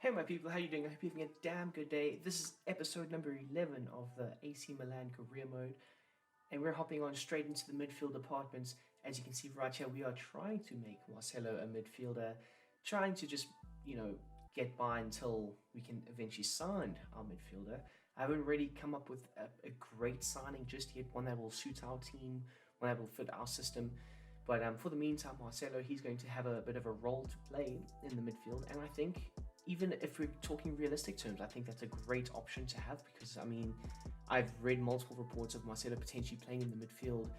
Hey my people, how you doing? I hope you're having a damn good day. This is episode number 11 of the AC Milan career mode, and we're hopping on straight into the midfield departments. As you can see right here, we are trying to make Marcelo a midfielder, trying to just, you know, get by until we can eventually sign our midfielder. I haven't really come up with a great signing just yet, one that will suit our team, one that will fit our system. But for the meantime, Marcelo, he's going to have a bit of a role to play in the midfield, and I think even if we're talking realistic terms, I think that's a great option to have because, I mean, I've read multiple reports of Marcelo potentially playing in the midfield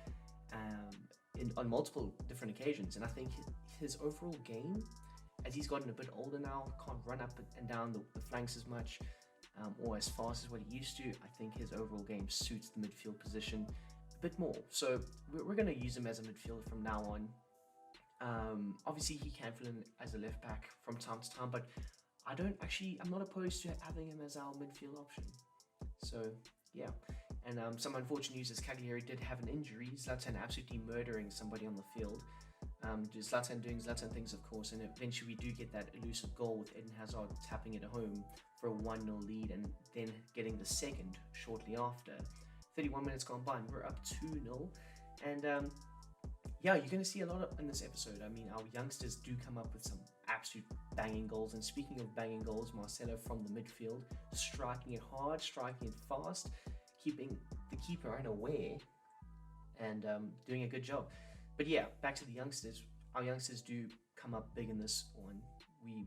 on multiple different occasions, and I think his overall game, as he's gotten a bit older now, can't run up and down the flanks as much or as fast as what he used to. I think his overall game suits the midfield position a bit more. So we're going to use him as a midfielder from now on. Obviously, he can fill in as a left back from time to time, but I'm not opposed to having him as our midfield option. So, yeah. And some unfortunate news is Cagliari did have an injury. Zlatan absolutely murdering somebody on the field. Zlatan doing Zlatan things, of course, and eventually we do get that elusive goal with Eden Hazard tapping it home for a 1-0 lead and then getting the second shortly after. 31 minutes gone by and we're up 2-0. And yeah, you're going to see a lot in this episode. I mean, our youngsters do come up with some absolute banging goals. And speaking of banging goals, Marcelo from the midfield, striking it hard, striking it fast, keeping the keeper unaware, and doing a good job. But yeah, back to the youngsters. Our youngsters do come up big in this one. We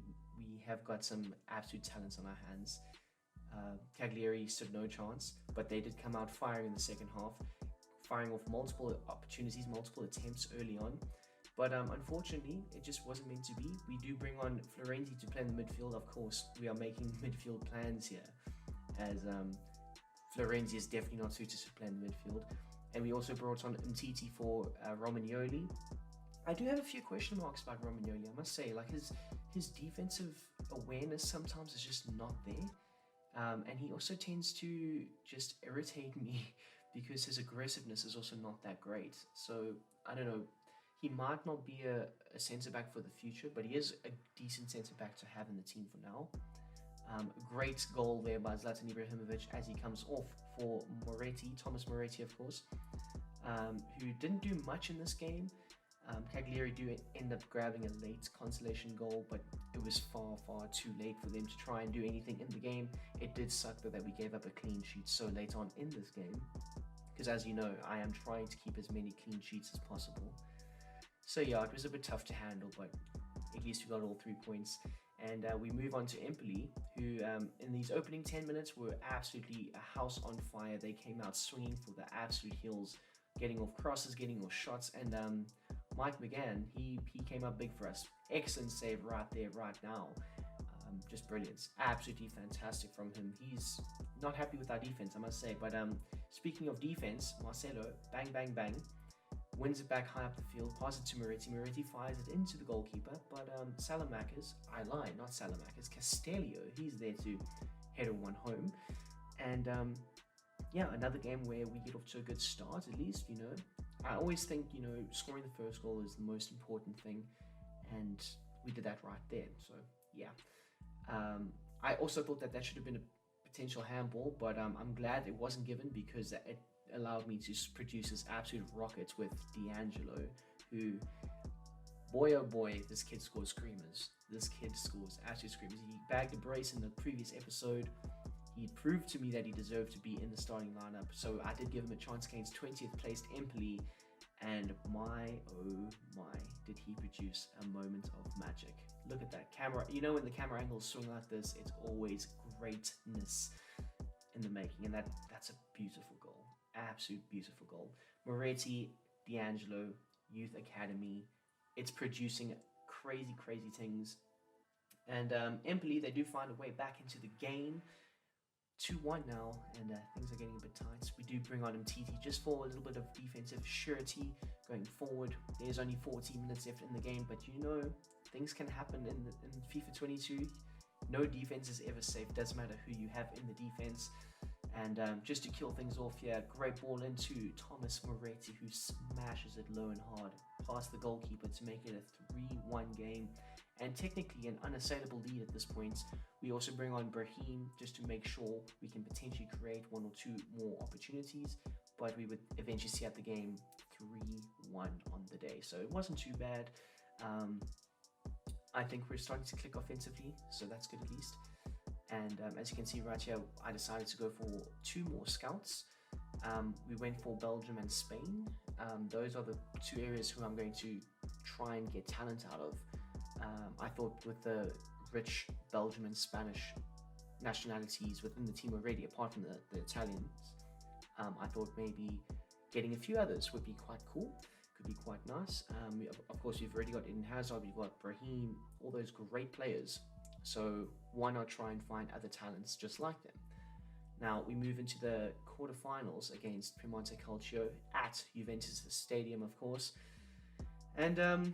have got some absolute talents on our hands. Cagliari stood no chance, but they did come out firing in the second half, firing off multiple opportunities, multiple attempts early on. But unfortunately, it just wasn't meant to be. We do bring on Florenzi to play in the midfield. Of course, we are making midfield plans here, as Florenzi is definitely not suited to play in the midfield. And we also brought on Umtiti for Romagnoli. I do have a few question marks about Romagnoli, I must say. Like his defensive awareness sometimes is just not there. And he also tends to just irritate me because his aggressiveness is also not that great. So, I don't know, he might not be a centre-back for the future, but he is a decent centre-back to have in the team for now. Great goal there by Zlatan Ibrahimovic as he comes off for Moretti, Thomas Moretti, of course, who didn't do much in this game. Cagliari do end up grabbing a late consolation goal, but it was far, far too late for them to try and do anything in the game. It did suck though that we gave up a clean sheet so late on in this game, because as you know, I am trying to keep as many clean sheets as possible. So yeah, it was a bit tough to handle, but at least we got all 3 points. And we move on to Empoli, who in these opening 10 minutes were absolutely a house on fire. They came out swinging for the absolute heels, getting off crosses, getting off shots, and Mike McGann, he came up big for us. Excellent save right there, right now. Just brilliant. Absolutely fantastic from him. He's not happy with our defense, I must say. But speaking of defense, Marcelo, bang, bang, bang, wins it back high up the field, passes it to Moretti. Moretti fires it into the goalkeeper. But Salamakis, I lied, not Salamakis, Castellio, he's there to header one home. And yeah, another game where we get off to a good start, at least, you know. I always think, you know, scoring the first goal is the most important thing, and we did that right there. So, yeah. I also thought that should have been a potential handball, but I'm glad it wasn't given because it allowed me to produce this absolute rocket with D'Angelo, who, boy oh boy, this kid scores screamers. This kid scores absolute screamers. He bagged a brace in the previous episode. He proved to me that he deserved to be in the starting lineup, so I did give him a chance against 20th placed Empoli, and my oh my, did he produce a moment of magic. Look at that camera. You know, when the camera angles swing like this, it's always greatness in the making, and that's a beautiful goal. Absolute beautiful goal. Moretti, D'Angelo, Youth Academy, it's producing crazy, crazy things. And Empoli, they do find a way back into the game. 2-1 now, and things are getting a bit tight. We do bring on Umtiti just for a little bit of defensive surety going forward. There's only 14 minutes left in the game, but you know, things can happen in FIFA 22. No defense is ever safe, doesn't matter who you have in the defense. And just to kill things off here, great ball into Thomas Moretti, who smashes it low and hard past the goalkeeper to make it a 3-1 game. and technically an unassailable lead at this point. We also bring on Brahim just to make sure we can potentially create one or two more opportunities, but we would eventually see out the game 3-1 on the day. So it wasn't too bad. I think we're starting to click offensively, so that's good at least. And as you can see right here, I decided to go for 2 more scouts. We went for Belgium and Spain. Those are the 2 areas who I'm going to try and get talent out of. I thought with the rich Belgium and Spanish nationalities within the team already, apart from the Italians, I thought maybe getting a few others would be quite cool, could be quite nice. Of course, we've already got Eden Hazard, we've got Brahim, all those great players. So why not try and find other talents just like them? Now we move into the quarterfinals against Piemonte Calcio at Juventus Stadium, of course. And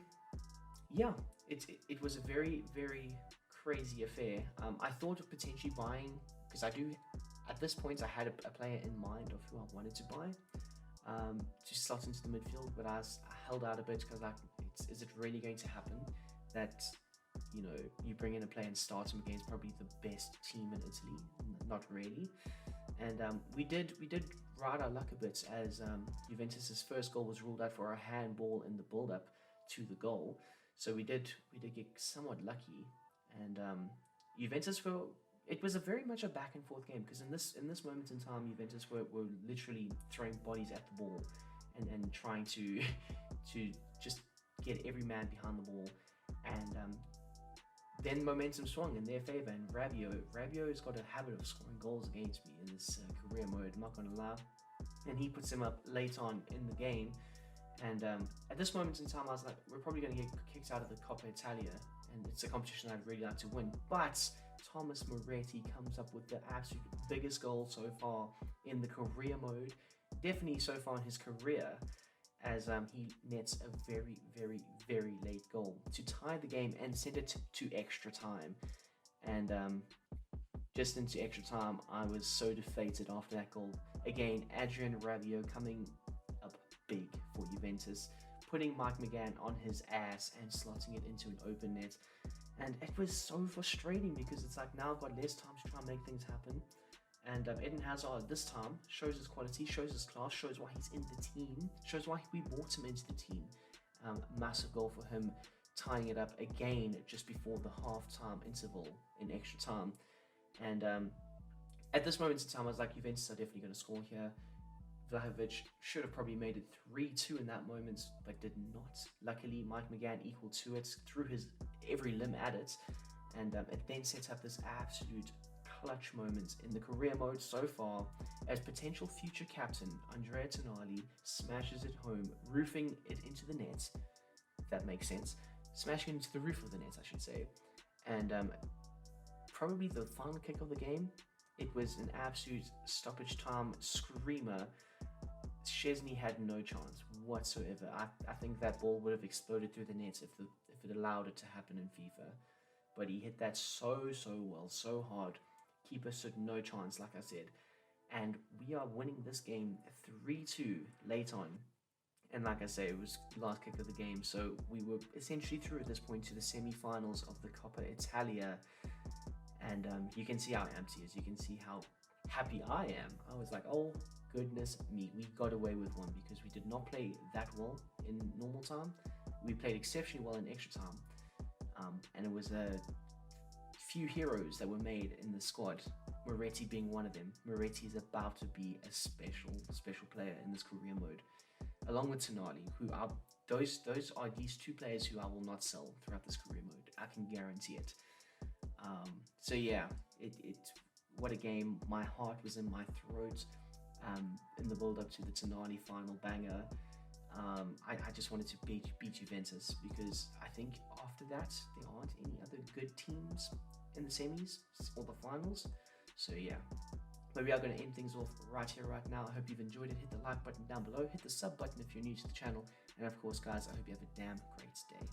yeah, it was a very, very crazy affair. I thought of potentially buying, because at this point I had a player in mind of who I wanted to buy to slot into the midfield, but I held out a bit because is it really going to happen that you bring in a player and start him against probably the best team in Italy? Not really. And we did ride our luck a bit, as Juventus's first goal was ruled out for a handball in the build-up to the goal. So we did get somewhat lucky, and Juventus it was very much a back and forth game, because in this moment in time, Juventus were literally throwing bodies at the ball and trying to just get every man behind the ball, and then momentum swung in their favor, and Rabiot's got a habit of scoring goals against me in this career mode, I'm not going to lie, and he puts him up late on in the game. And at this moment in time, I was like, we're probably going to get kicked out of the Coppa Italia, and it's a competition I'd really like to win. But Thomas Moretti comes up with the absolute biggest goal so far in the career mode, definitely so far in his career, as he nets a very, very, very late goal to tie the game and send it to extra time. And just into extra time, I was so defeated after that goal. Again, Adrien Rabiot coming up big for Juventus, putting Mike McGann on his ass and slotting it into an open net. And it was so frustrating, because it's like, now I've got less time to try and make things happen. And Eden Hazard this time shows his quality, shows his class, shows why he's in the team, shows why we brought him into the team. Massive goal for him, tying it up again just before the half-time interval in extra time. And at this moment in time, I was like, Juventus are definitely going to score here. Vlahovic should have probably made it 3-2 in that moment, but did not. Luckily, Mike McGann equal to it, threw his every limb at it, and it then sets up this absolute clutch moment in the career mode so far, as potential future captain Andrea Tonali smashes it home, roofing it into the net, if that makes sense, smashing it into the roof of the net, I should say. And probably the final kick of the game, it was an absolute stoppage time screamer. Szczesny had no chance whatsoever. I think that ball would have exploded through the net if it allowed it to happen in FIFA. But he hit that so well, so hard. Keeper stood no chance, like I said. And we are winning this game 3-2 late on. And like I say, it was the last kick of the game. So we were essentially through at this point to the semi-finals of the Coppa Italia. And you can see how empty it is. You can see how happy I am. I was like, oh goodness me, we got away with one, because we did not play that well in normal time. We played exceptionally well in extra time. And it was a few heroes that were made in the squad, Moretti being one of them. Moretti is about to be a special player in this career mode, along with Tonali, who are those are these 2 players who I will not sell throughout this career mode. I can guarantee it. So yeah, what a game. My heart was in my throat in the build up to the Tonali final banger. I just wanted to beat Juventus, because I think after that there aren't any other good teams in the semis or the finals. So yeah, but we are going to end things off right here, right now. I hope you've enjoyed it. Hit the like button down below, hit the sub button if you're new to the channel, and of course guys, I hope you have a damn great day.